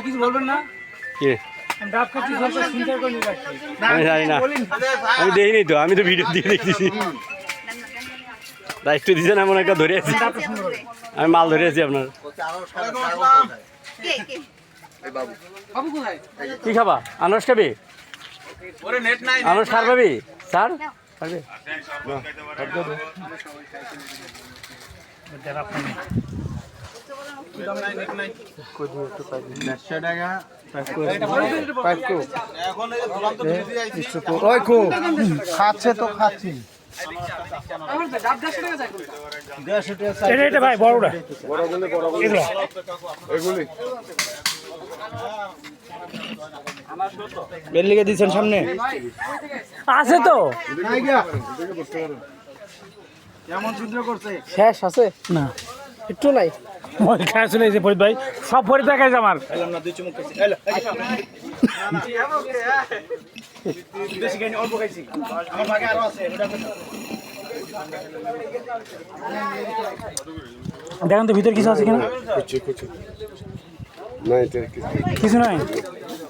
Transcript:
কিছু বলবেন না? আমি জানি না, আমি দেখিনি তো, আমি তো ভিডিও দিয়ে দেখতেছি। দায়িত্ব দিচ্ছেন এমন একটা ধরে আছি, আমি মাল ধরে আছি আপনার। কি খাবা? আনারস খাবি? আনারস খার পাবি স্যার? পারবে? খাচ্ছে তো খাচ্ছি ভাই বড়টা এগুলি বের লিখে দিচ্ছেন সামনে আছে তো কেমন ছিদ্র করছে শেষ আছে না একটু নাই খেয়ে চলে এসে ফরিদ ভাই সব ফরিদ ভাই খাইছে আমার দেখেন তো ভিতরে কিছু আছে কিনা কিছু নাই